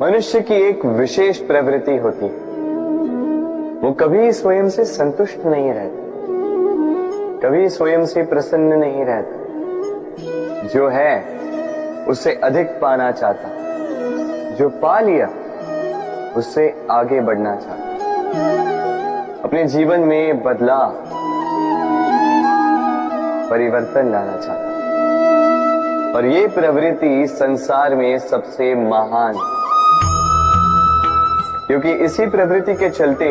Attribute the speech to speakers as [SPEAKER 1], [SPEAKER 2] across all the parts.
[SPEAKER 1] मनुष्य की एक विशेष प्रवृत्ति होती है, वो कभी स्वयं से संतुष्ट नहीं रहता, कभी स्वयं से प्रसन्न नहीं रहता। जो है उससे अधिक पाना चाहता, जो पा लिया उससे आगे बढ़ना चाहता, अपने जीवन में बदलाव, परिवर्तन लाना चाहता। और ये प्रवृत्ति संसार में सबसे महान, क्योंकि इसी प्रवृत्ति के चलते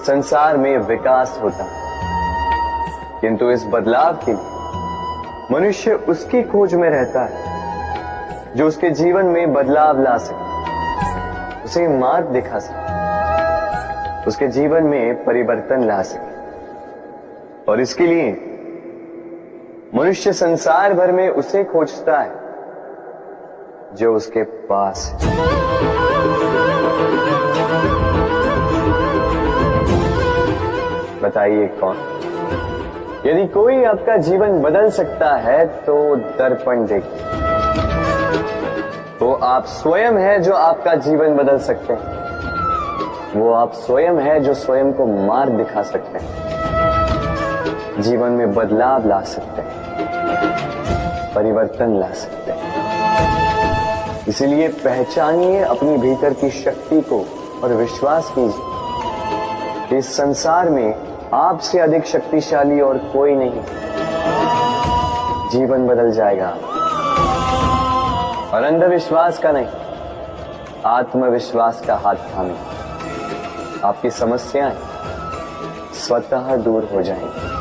[SPEAKER 1] संसार में विकास होता है। किंतु इस बदलाव के लिए मनुष्य उसकी खोज में रहता है जो उसके जीवन में बदलाव ला सके, उसे मार्ग दिखा सके, उसके जीवन में परिवर्तन ला सके। और इसके लिए मनुष्य संसार भर में उसे खोजता है जो उसके पास है। बताइए कौन? यदि कोई आपका जीवन बदल सकता है तो दर्पण देखिए। वो आप स्वयं है जो आपका जीवन बदल सकते हैं। वो आप स्वयं है जो स्वयं को मार्ग दिखा सकते हैं, जीवन में बदलाव ला सकते हैं, परिवर्तन ला सकते हैं। इसलिए पहचानिए अपनी भीतर की शक्ति को और विश्वास कीजिए कि इस संसार में आपसे अधिक शक्तिशाली और कोई नहीं। जीवन बदल जाएगा। और अंधविश्वास का नहीं, आत्मविश्वास का हाथ थामे आपकी समस्याएं स्वतः दूर हो जाएंगी।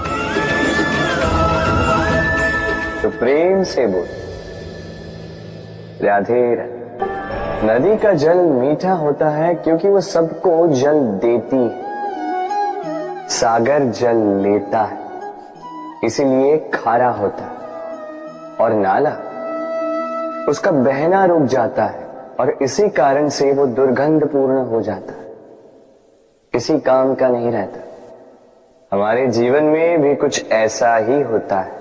[SPEAKER 1] तो प्रेम से बोल, राधे राधे। नदी का जल मीठा होता है क्योंकि वो सबको जल देती है। सागर जल लेता है, इसीलिए खारा होता है। और नाला उसका बहना रुक जाता है और इसी कारण से वो दुर्गंधपूर्ण हो जाता है, किसी काम का नहीं रहता। हमारे जीवन में भी कुछ ऐसा ही होता है।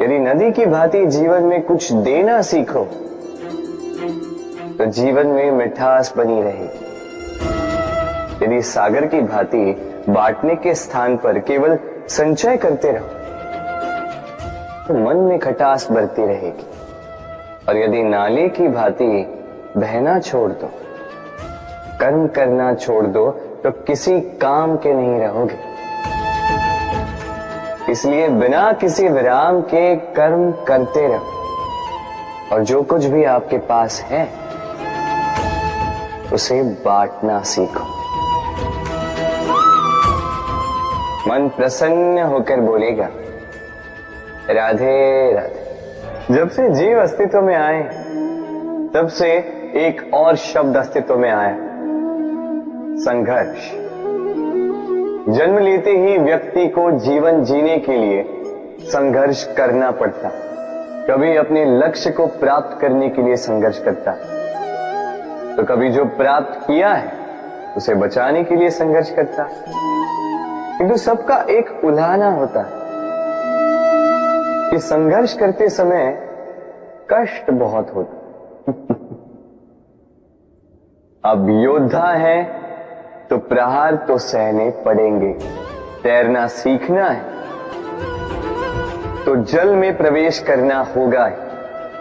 [SPEAKER 1] यदि नदी की भांति जीवन में कुछ देना सीखो तो जीवन में मिठास बनी रहेगी। यदि सागर की भांति बांटने के स्थान पर केवल संचय करते रहो तो मन में खटास बढ़ती रहेगी। और यदि नाले की भांति बहना छोड़ दो, कर्म करना छोड़ दो तो किसी काम के नहीं रहोगे। इसलिए बिना किसी विराम के कर्म करते रहो और जो कुछ भी आपके पास है उसे बांटना सीखो। मन प्रसन्न होकर बोलेगा, राधे राधे। जब से जीव अस्तित्व में आए तब से एक और शब्द अस्तित्व में आया, संघर्ष। जन्म लेते ही व्यक्ति को जीवन जीने के लिए संघर्ष करना पड़ता। कभी अपने लक्ष्य को प्राप्त करने के लिए संघर्ष करता, तो कभी जो प्राप्त किया है उसे बचाने के लिए संघर्ष करता। किंतु सबका एक उल्हाना होता है कि संघर्ष करते समय कष्ट बहुत होता। अब योद्धा है तो प्रहार तो सहने पड़ेंगे। तैरना सीखना है तो जल में प्रवेश करना होगा।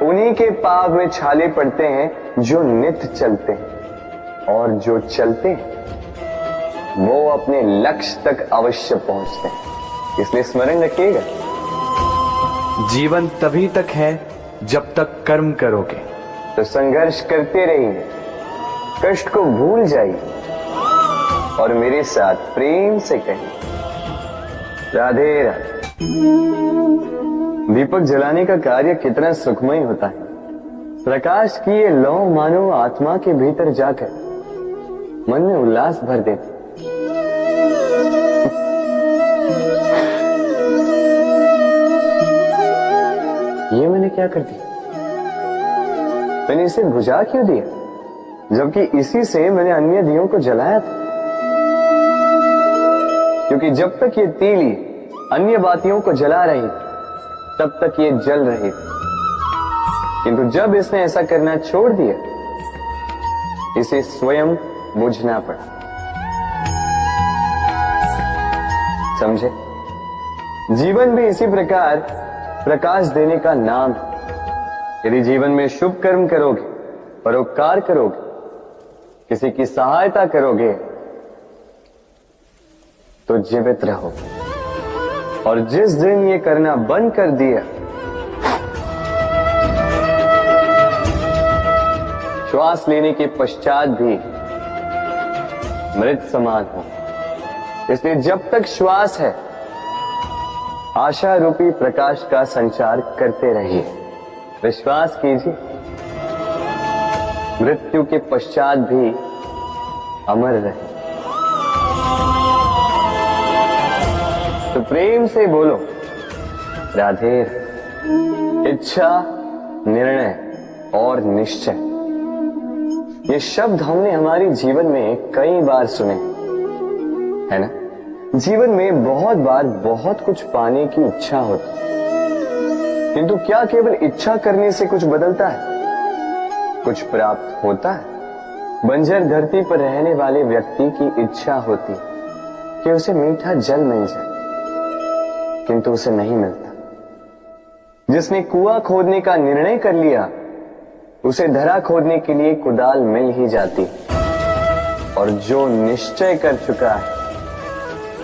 [SPEAKER 1] उन्हीं के पाव में छाले पड़ते हैं जो नित्य चलते हैं, और जो चलते हैं वो अपने लक्ष्य तक अवश्य पहुंचते हैं। इसलिए स्मरण रखिएगा,
[SPEAKER 2] जीवन तभी तक है जब तक कर्म करोगे।
[SPEAKER 1] तो संघर्ष करते रहिए, कष्ट को भूल जाइए और मेरे साथ प्रेम से कहिए, राधे राधे। दीपक जलाने का कार्य कितना सुखमय होता है। प्रकाश की ये लौ मानो आत्मा के भीतर जाकर मन में उल्लास भर देती। ये मैंने क्या कर दिया? मैंने इसे बुझा क्यों दिया, जबकि इसी से मैंने अन्य दियों को जलाया था। क्योंकि जब तक ये तीली अन्य बातियों को जला रही तब तक ये जल रही थी, किंतु जब इसने ऐसा करना छोड़ दिया इसे स्वयं बुझना पड़ा। समझे? जीवन भी इसी प्रकार प्रकाश देने का नाम है। यदि जीवन में शुभ कर्म करोगे, परोपकार करोगे, किसी की सहायता करोगे, तो जीवित रहोगे। और जिस दिन ये करना बंद कर दिया, श्वास लेने के पश्चात भी मृत समान हो। इसलिए जब तक श्वास है, आशा रूपी प्रकाश का संचार करते रहिए। विश्वास कीजिए, मृत्यु के पश्चात भी अमर रहे। तो प्रेम से बोलो राधे। इच्छा, निर्णय और निश्चय, ये शब्द हमने हमारे जीवन में कई बार सुने, है ना? जीवन में बहुत बार बहुत कुछ पाने की इच्छा होती, किंतु क्या केवल इच्छा करने से कुछ बदलता है? कुछ प्राप्त होता है? बंजर धरती पर रहने वाले व्यक्ति की इच्छा होती कि उसे मीठा जल मिल जाए, किंतु उसे नहीं मिलता। जिसने कुआं खोदने का निर्णय कर लिया, उसे धरा खोदने के लिए कुदाल मिल ही जाती। और जो निश्चय कर चुका है,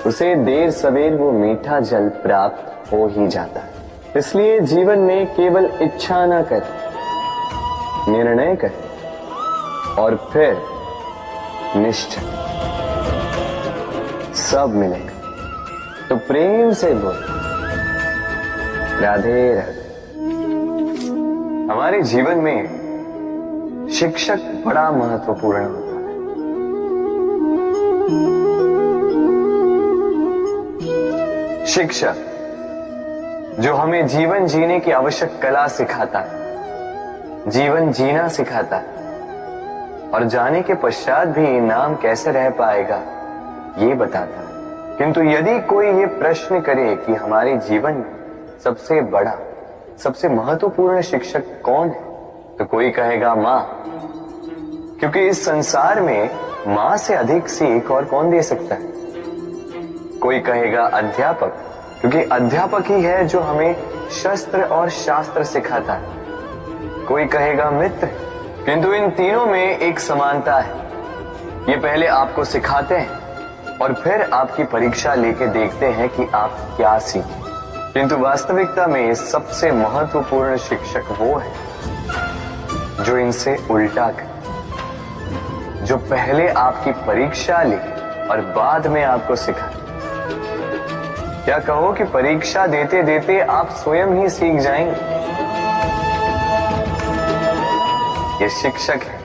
[SPEAKER 1] उसे देर सवेर वो मीठा जल प्राप्त हो ही जाता है। इसलिए जीवन में केवल इच्छा ना कर, निर्णय कर और फिर निश्चय, सब मिलेगा। तो प्रेम से बोल राधे राधे। हमारे जीवन में शिक्षक बड़ा महत्वपूर्ण होता है। शिक्षक जो हमें जीवन जीने की आवश्यक कला सिखाता है, जीवन जीना सिखाता है और जाने के पश्चात भी नाम कैसे रह पाएगा ये बताता है। किंतु यदि कोई ये प्रश्न करे कि हमारे जीवन में सबसे बड़ा, सबसे महत्वपूर्ण शिक्षक कौन है, तो कोई कहेगा मां, क्योंकि इस संसार में मां से अधिक सीख और कौन दे सकता है। कोई कहेगा अध्यापक, क्योंकि अध्यापक ही है जो हमें शस्त्र और शास्त्र सिखाता है। कोई कहेगा मित्र, किंतु इन तीनों में एक समानता है। ये पहले आपको सिखाते हैं और फिर आपकी परीक्षा लेके देखते हैं कि आप क्या सीखे। किंतु वास्तविकता में सबसे महत्वपूर्ण शिक्षक वो है जो इनसे उल्टा करे, जो पहले आपकी परीक्षा ले और बाद में आपको सिखाए। क्या कहो कि परीक्षा देते देते आप स्वयं ही सीख जाएंगे। ये शिक्षक है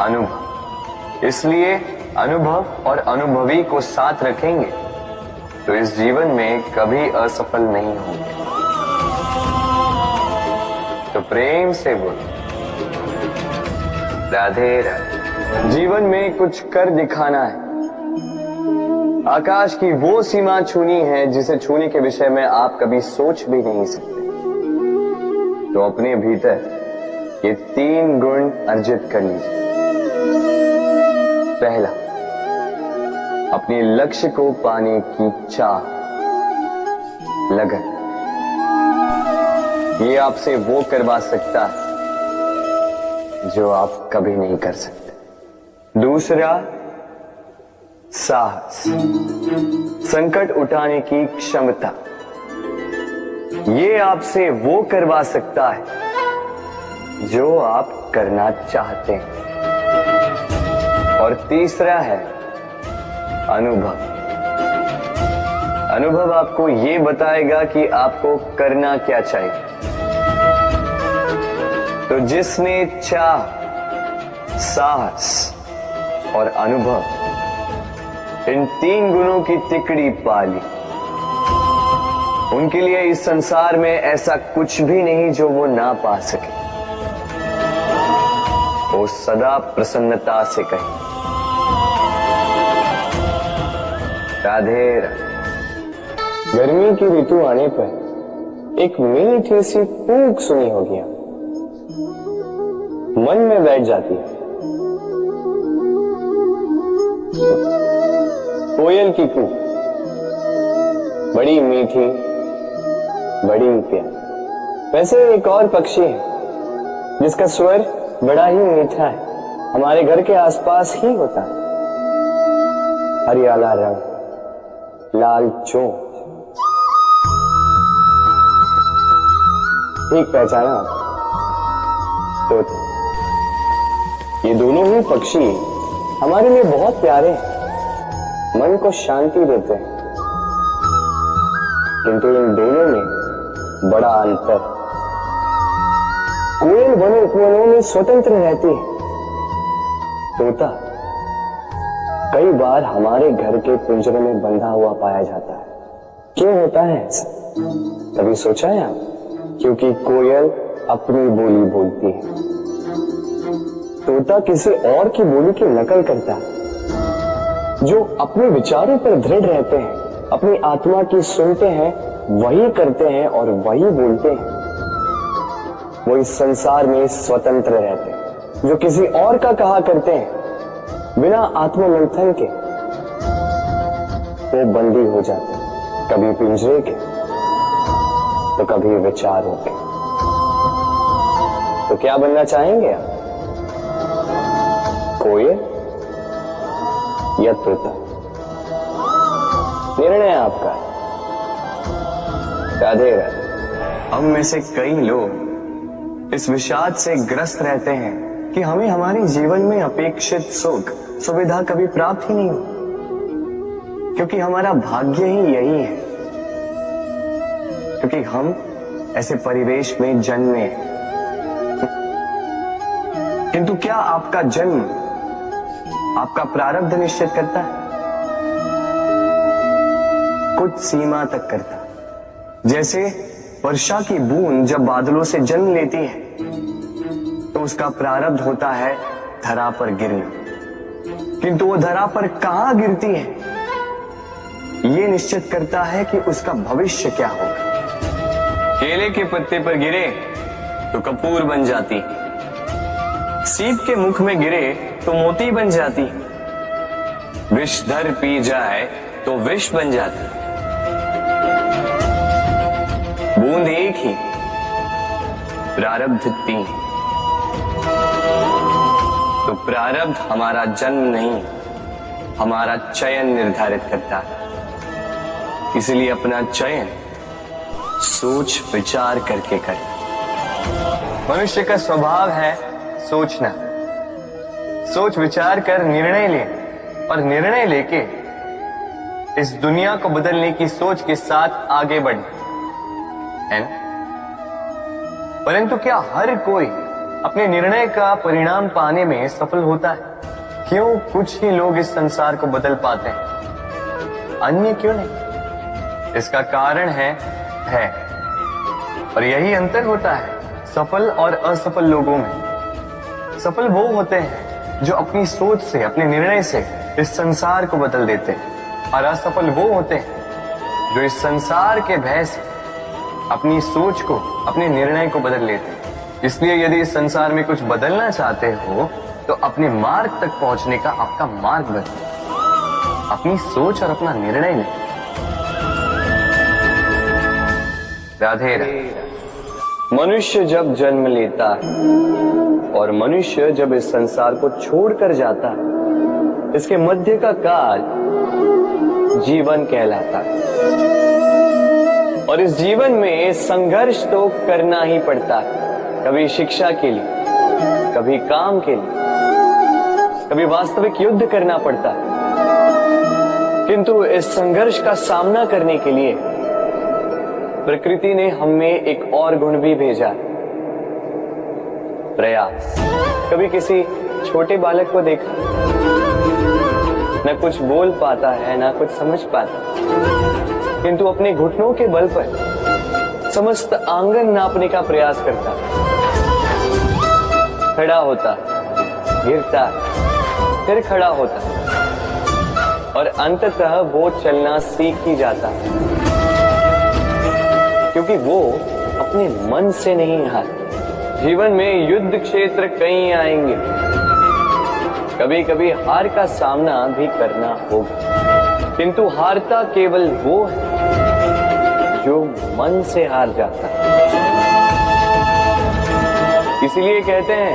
[SPEAKER 1] अनुभव। इसलिए अनुभव और अनुभवी को साथ रखेंगे तो इस जीवन में कभी असफल नहीं होंगे। तो प्रेम से बोलो राधे राधे। जीवन में कुछ कर दिखाना है। आकाश की वो सीमा छूनी है जिसे छूने के विषय में आप कभी सोच भी नहीं सकते। तो अपने भीतर ये 3 गुण अर्जित कर लीजिए। पहला, अपने लक्ष्य को पाने की चाह, लगन। ये आपसे वो करवा सकता है जो आप कभी नहीं कर सकते। दूसरा, साहस, संकट उठाने की क्षमता। ये आपसे वो करवा सकता है जो आप करना चाहते हैं। और तीसरा है अनुभव। अनुभव आपको ये बताएगा कि आपको करना क्या चाहिए। तो जिसने चाह, साहस और अनुभव, इन 3 गुणों की तिकड़ी पा ली, उनके लिए इस संसार में ऐसा कुछ भी नहीं जो वो ना पा सके। वो सदा प्रसन्नता से कहे राधे राधे। गर्मी की ऋतु आने पर एक मीठी सी कूक सुनी होगी, मन में बैठ जाती है। कोयल की कू बड़ी मीठी, बड़ी प्यारी। वैसे एक और पक्षी है जिसका स्वर बड़ा ही मीठा है, हमारे घर के आसपास ही होता है। हरियाला रंग, लाल चोंच, ठीक पहचाना तोता। ये दोनों ही पक्षी हमारे लिए बहुत प्यारे हैं, मन को शांति देते हैं, किंतु इन दोनों में बड़ा अंतर। कोयल वनों उपवनों में स्वतंत्र रहती है, तोता कई बार हमारे घर के पिंजरे में बंधा हुआ पाया जाता है। क्यों होता है ऐसा, कभी सोचा है आप? क्योंकि कोयल अपनी बोली बोलती है, तोता किसी और की बोली की नकल करता है। जो अपने विचारों पर दृढ़ रहते हैं, अपनी आत्मा की सुनते हैं, वही करते हैं और वही बोलते हैं, वो इस संसार में स्वतंत्र रहते हैं। जो किसी और का कहा करते हैं बिना आत्ममंथन के, वो बंदी हो जाते हैं, कभी पिंजरे के तो कभी विचारों के। तो क्या बनना चाहेंगे आप, कोयल या तोता? निर्णय आपका। राधे राधे। हम में से कई लोग इस विषाद से ग्रस्त रहते हैं कि हमें हमारे जीवन में अपेक्षित सुख सुविधा कभी प्राप्त ही नहीं हो, क्योंकि हमारा भाग्य ही यही है, क्योंकि हम ऐसे परिवेश में जन्मे। किंतु क्या आपका जन्म आपका प्रारब्ध निश्चित करता है? कुछ सीमा तक करता है। जैसे वर्षा की बूंद जब बादलों से जन्म लेती है तो उसका प्रारब्ध होता है धरा पर गिरना, किंतु वो धरा पर कहां गिरती है ये निश्चित करता है कि उसका भविष्य क्या होगा। केले के पत्ते पर गिरे तो कपूर बन जाती, सीप के मुख में गिरे तो मोती बन जाती, विषधर पी जाए तो विष बन जाती। बूंद एक ही, प्रारब्ध तीन। तो प्रारब्ध हमारा जन्म नहीं, हमारा चयन निर्धारित करता है। इसलिए अपना चयन सोच विचार करके करें। मनुष्य का स्वभाव है सोचना, सोच विचार कर निर्णय ले, और निर्णय लेके इस दुनिया को बदलने की सोच के साथ आगे बढ़े, है ना? परंतु क्या हर कोई अपने निर्णय का परिणाम पाने में सफल होता है? क्यों कुछ ही लोग इस संसार को बदल पाते हैं, अन्य क्यों नहीं? इसका कारण है भय, और यही अंतर होता है सफल और असफल लोगों में। सफल वो होते हैं जो अपनी सोच से, अपने निर्णय से इस संसार को बदल देते हैं, और असफल वो होते हैं जो इस संसार के भय से अपनी सोच को, अपने निर्णय को बदल लेते हैं। इसलिए यदि इस संसार में कुछ बदलना चाहते हो तो अपने मार्ग तक पहुंचने का आपका मार्ग बदलो, अपनी सोच और अपना निर्णय लें। राधे राधे। मनुष्य जब जन्म लेता है और मनुष्य जब इस संसार को छोड़कर जाता है, इसके मध्य का काल जीवन कहलाता है। और इस जीवन में संघर्ष तो करना ही पड़ता है, कभी शिक्षा के लिए, कभी काम के लिए, कभी वास्तविक युद्ध करना पड़ता है। किंतु इस संघर्ष का सामना करने के लिए प्रकृति ने हमें एक और गुण भी भेजा, प्रयास। कभी किसी छोटे बालक को देखा, न कुछ बोल पाता है, न कुछ समझ पाता, किंतु अपने घुटनों के बल पर समस्त आंगन नापने का प्रयास करता, खड़ा होता, गिरता, फिर खड़ा होता, और अंततः वो चलना सीख ही जाता, क्योंकि वो अपने मन से नहीं हारता। जीवन में युद्ध क्षेत्र कई आएंगे, कभी कभी हार का सामना भी करना होगा, किंतु हारता केवल वो है जो मन से हार जाता है। इसलिए कहते हैं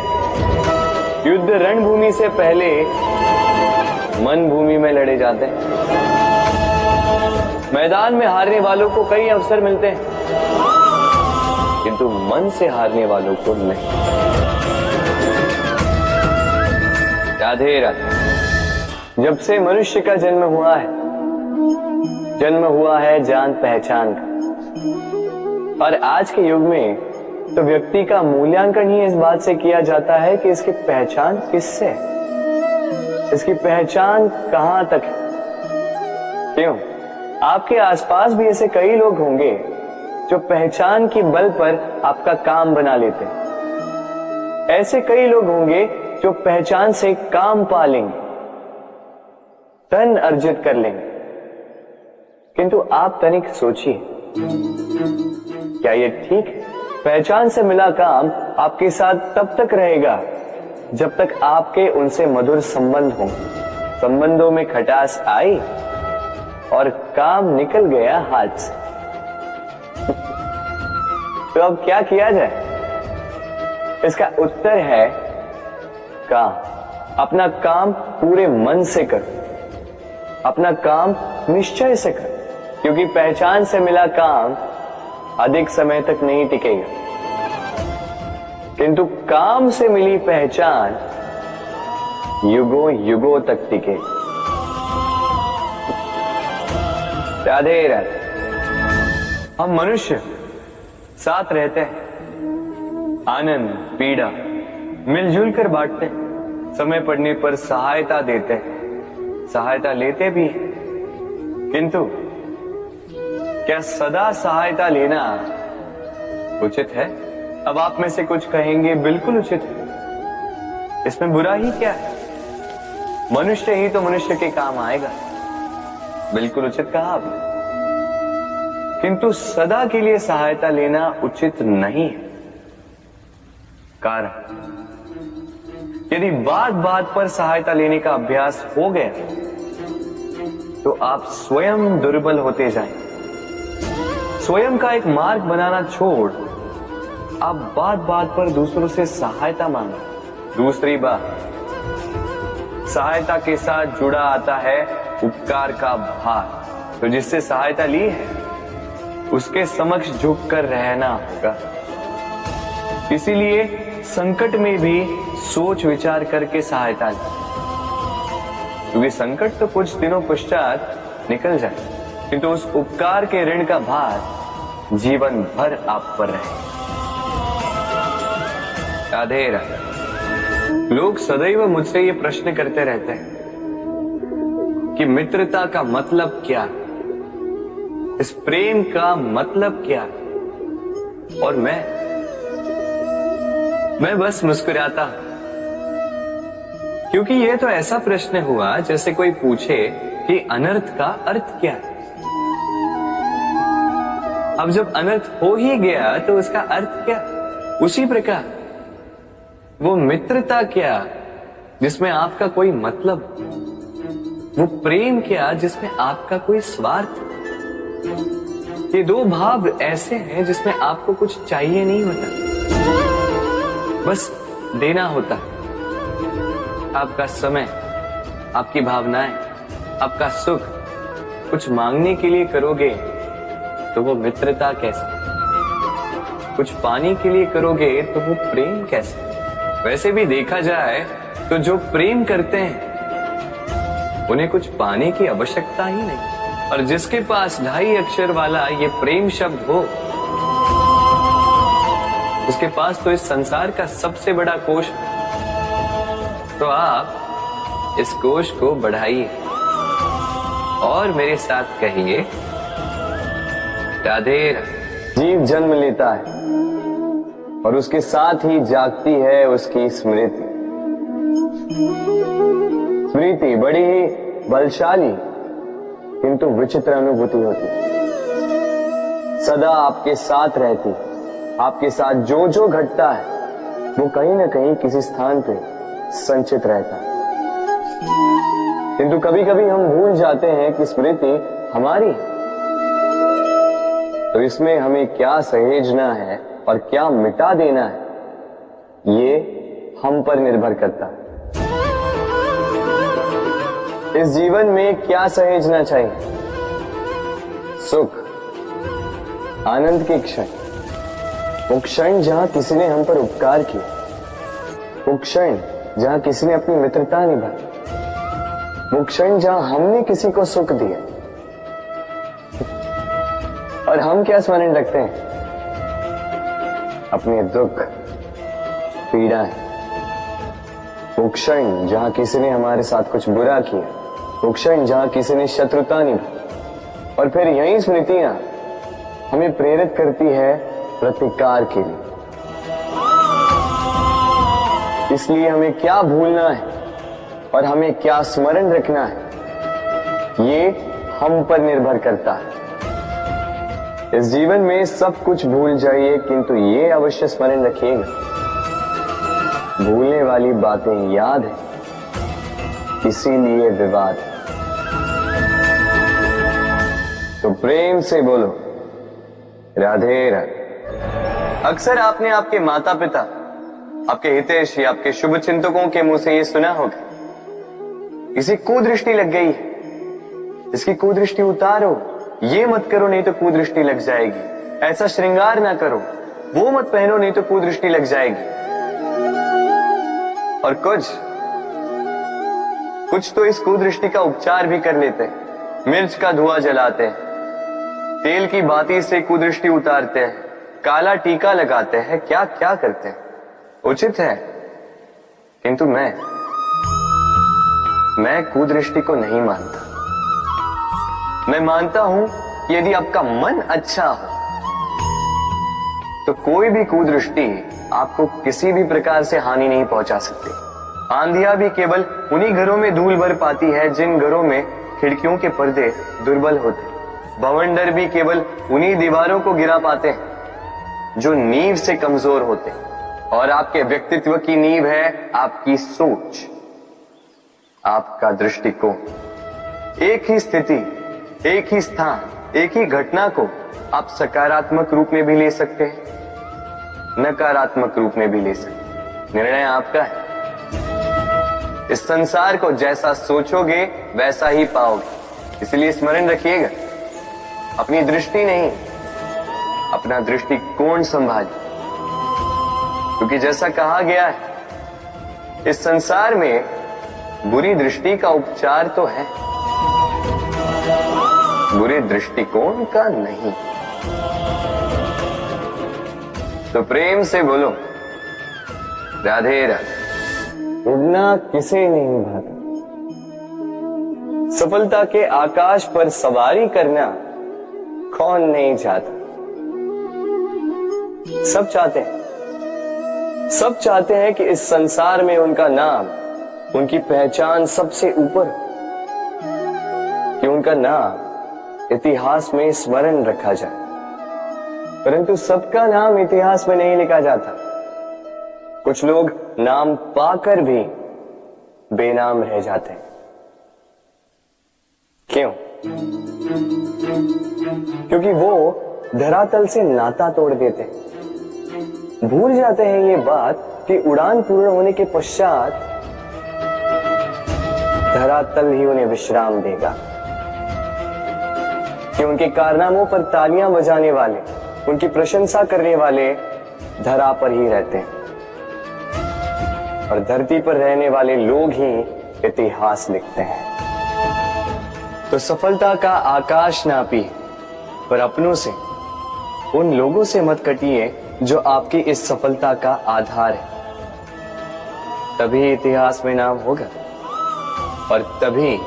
[SPEAKER 1] युद्ध रणभूमि से पहले मन भूमि में लड़े जाते हैं। मैदान में हारने वालों को कई अवसर मिलते हैं, किंतु मन से हारने वालों को नहीं। राधे राधे। जब से मनुष्य का जन्म हुआ है जान पहचान का। और आज के युग में तो व्यक्ति का मूल्यांकन ही इस बात से किया जाता है कि इसकी पहचान किससे है, इसकी पहचान कहां तक है। क्यों? आपके आसपास भी ऐसे कई लोग होंगे जो पहचान की बल पर आपका काम बना लेते हैं। ऐसे कई लोग होंगे जो पहचान से काम पा लेंगे, धन अर्जित कर लेंगे। किंतु आप तनिक सोचिए, क्या ये ठीक है? पहचान से मिला काम आपके साथ तब तक रहेगा जब तक आपके उनसे मधुर संबंध हों। संबंधों में खटास आई और काम निकल गया हाथ से, तो अब क्या किया जाए? इसका उत्तर है काम। अपना काम पूरे मन से करो, अपना काम निश्चय से करो, क्योंकि पहचान से मिला काम अधिक समय तक नहीं टिकेगा, किंतु काम से मिली पहचान युगों युगों तक टिकेगी। राधे राधे। हम मनुष्य साथ रहते हैं, आनंद पीड़ा मिलजुल कर बांटते हैं, समय पड़ने पर सहायता देते हैं, सहायता लेते भी हैं। किंतु क्या सदा सहायता लेना उचित है? अब आप में से कुछ कहेंगे बिल्कुल उचित है, इसमें बुरा ही क्या है? मनुष्य ही तो मनुष्य के काम आएगा। बिल्कुल उचित कहा आपने, किंतु सदा के लिए सहायता लेना उचित नहीं है। कारण, यदि बात बात पर सहायता लेने का अभ्यास हो गया तो आप स्वयं दुर्बल होते जाएंगे। स्वयं का एक मार्ग बनाना छोड़ आप बात बात पर दूसरों से सहायता मांगो। दूसरी बात, सहायता के साथ जुड़ा आता है उपकार का भार। तो जिससे सहायता ली है उसके समक्ष झुककर रहना होगा। इसीलिए संकट में भी सोच विचार करके सहायता ली, क्योंकि संकट तो कुछ दिनों पश्चात निकल जाए, किंतु उस उपकार के ऋण का भार जीवन भर आप पर रहे। राधे राधे। लोग सदैव मुझसे ये प्रश्न करते रहते हैं कि मित्रता का मतलब क्या, इस प्रेम का मतलब क्या? और मैं बस मुस्कुराता हूं, क्योंकि यह तो ऐसा प्रश्न हुआ जैसे कोई पूछे कि अनर्थ का अर्थ क्या है। अब जब अनर्थ हो ही गया तो उसका अर्थ क्या? उसी प्रकार वो मित्रता क्या जिसमें आपका कोई मतलब, वो प्रेम क्या जिसमें आपका कोई स्वार्थ। ये दो भाव ऐसे हैं जिसमें आपको कुछ चाहिए नहीं होता, बस देना होता। आपका समय, आपकी भावनाएं, आपका सुख कुछ मांगने के लिए करोगे तो वो मित्रता कैसे? कुछ पाने के लिए करोगे तो वो प्रेम कैसे? वैसे भी देखा जाए तो जो प्रेम करते हैं उन्हें कुछ पाने की आवश्यकता ही नहीं, और जिसके पास 2.5 अक्षर वाला ये प्रेम शब्द हो उसके पास तो इस संसार का सबसे बड़ा कोश। तो आप इस कोश को बढ़ाइए और मेरे साथ कहिए राधे राधे। जीव जन्म लेता है और उसके साथ ही जागती है उसकी स्मृति। स्मृति बड़ी ही बलशाली किंतु विचित्र अनुभूति होती, सदा आपके साथ रहती। आपके साथ जो जो घटता है वो कहीं ना कहीं किसी स्थान पे संचित रहता है। किंतु कभी कभी हम भूल जाते हैं कि स्मृति हमारी है। तो इसमें हमें क्या सहेजना है और क्या मिटा देना है, ये हम पर निर्भर करता है। इस जीवन में क्या सहेजना चाहिए? सुख, आनंद के क्षण, वो क्षण जहां किसी ने हम पर उपकार किया, वो क्षण जहां किसी ने अपनी मित्रता निभाई, वो क्षण जहां हमने किसी को सुख दिया। और हम क्या स्मरण रखते हैं? अपने दुख, पीड़ाएं। वो क्षण जहां किसी ने हमारे साथ कुछ बुरा किया, वो क्षण जहां किसी ने शत्रुता निभाई। और फिर यही स्मृतियां हमें प्रेरित करती है प्रतिकार के लिए। इसलिए हमें क्या भूलना है और हमें क्या स्मरण रखना है, ये हम पर निर्भर करता है। इस जीवन में सब कुछ भूल जाइए, किंतु ये अवश्य स्मरण रखिएगा, भूलने वाली बातें याद है, इसीलिए विवाद है। तो प्रेम से बोलो राधे राधे। अक्सर आपने आपके माता पिता, आपके हितैषी, आपके शुभ चिंतकों के मुंह से ये सुना होगा, इसे कुदृष्टि लग गई है, इसकी कुदृष्टि उतारो, ये मत करो नहीं तो कुदृष्टि लग जाएगी, ऐसा श्रृंगार ना करो, वो मत पहनो नहीं तो कुदृष्टि लग जाएगी। और कुछ तो इस कुदृष्टि का उपचार भी कर लेते हैं, मिर्च का धुआं जलाते हैं, तेल की बाती से कुदृष्टि उतारते हैं, काला टीका लगाते हैं, क्या क्या करते हैं। उचित है, किंतु मैं कुदृष्टि को नहीं मानता। मैं मानता हूं कि यदि आपका मन अच्छा हो तो कोई भी कुदृष्टि आपको किसी भी प्रकार से हानि नहीं पहुंचा सकती। आंधियां भी केवल उन्हीं घरों में धूल भर पाती है जिन घरों में खिड़कियों के पर्दे दुर्बल होते। बवंडर भी केवल उन्हीं दीवारों को गिरा पाते हैं जो नींव से कमजोर होते। और आपके व्यक्तित्व की नींव है आपकी सोच, आपका दृष्टिकोण। एक ही स्थिति, एक ही स्थान, एक ही घटना को आप सकारात्मक रूप में भी ले सकते हैं, नकारात्मक रूप में भी ले सकते हैं। निर्णय आपका है। इस संसार को जैसा सोचोगे वैसा ही पाओगे। इसलिए स्मरण रखिएगा, अपनी दृष्टि नहीं, अपना दृष्टिकोण संभालिए। क्योंकि जैसा कहा गया है, इस संसार में बुरी दृष्टि का उपचार तो है, बुरे दृष्टिकोण का नहीं। तो प्रेम से बोलो राधे राधे। उड़ना किसे नहीं भाता, सफलता के आकाश पर सवारी करना कौन नहीं चाहता। सब चाहते हैं, सब चाहते हैं कि इस संसार में उनका नाम, उनकी पहचान सबसे ऊपर हो, कि उनका नाम इतिहास में स्मरण रखा जाए। परंतु सबका नाम इतिहास में नहीं लिखा जाता। कुछ लोग नाम पाकर भी बेनाम रह जाते हैं। क्यों? क्योंकि वो धरातल से नाता तोड़ देते हैं। भूल जाते हैं ये बात कि उड़ान पूर्ण होने के पश्चात धरातल ही उन्हें विश्राम देगा, कि उनके कारनामों पर तालियां बजाने वाले, उनकी प्रशंसा करने वाले धरा पर ही रहते हैं, और धरती पर रहने वाले लोग ही इतिहास लिखते हैं। तो सफलता का आकाश नापी, पर अपनों से, उन लोगों से मत कटिए जो आपकी इस सफलता का आधार है। तभी इतिहास में नाम होगा और तभी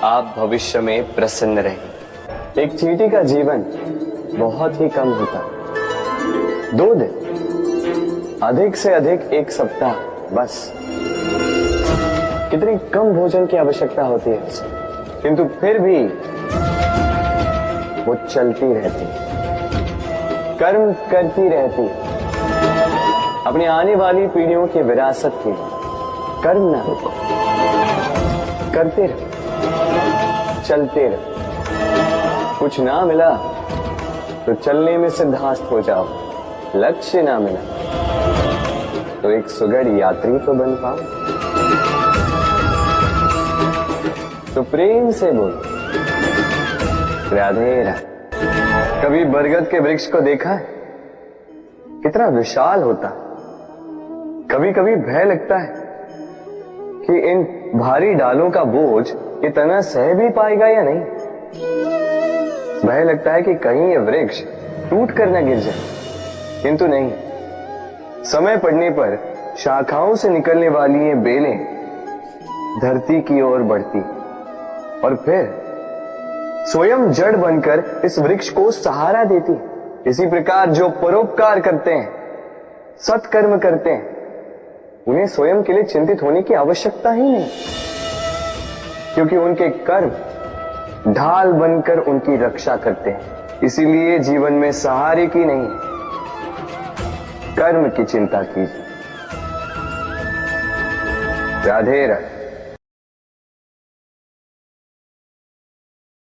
[SPEAKER 1] आप भविष्य में प्रसन्न रहेंगे। एक चींटी का जीवन बहुत ही कम होता है, 2 दिन, अधिक से अधिक 1 सप्ताह, बस। कितनी कम भोजन की आवश्यकता होती है उसे, किंतु फिर भी वो चलती रहती, कर्म करती रहती, अपनी आने वाली पीढ़ियों की विरासत की कर्म न रुको। करते रहो, चलते रहो। कुछ ना मिला तो चलने में सिद्धास्त हो जाओ, लक्ष्य ना मिला तो एक सुगढ़ यात्री तो बन पाओ। तो प्रेम से बोलो, राधे राधे। कभी बरगद के वृक्ष को देखा है? कितना विशाल होता है। कभी कभी भय लगता है कि इन भारी डालों का बोझ इतना सह भी पाएगा या नहीं। भय लगता है कि कहीं ये वृक्ष टूट कर न गिर जाए, किंतु नहीं। समय पड़ने पर शाखाओं से निकलने वाली ये बेलें धरती की ओर बढ़ती और फिर स्वयं जड़ बनकर इस वृक्ष को सहारा देती। इसी प्रकार जो परोपकार करते हैं, सत्कर्म करते हैं, उन्हें स्वयं के लिए चिंतित होने की आवश्यकता ही नहीं, क्योंकि उनके कर्म ढाल बनकर उनकी रक्षा करते हैं। इसीलिए जीवन में सहारे की नहीं, कर्म की चिंता कीजिए। राधे राधे।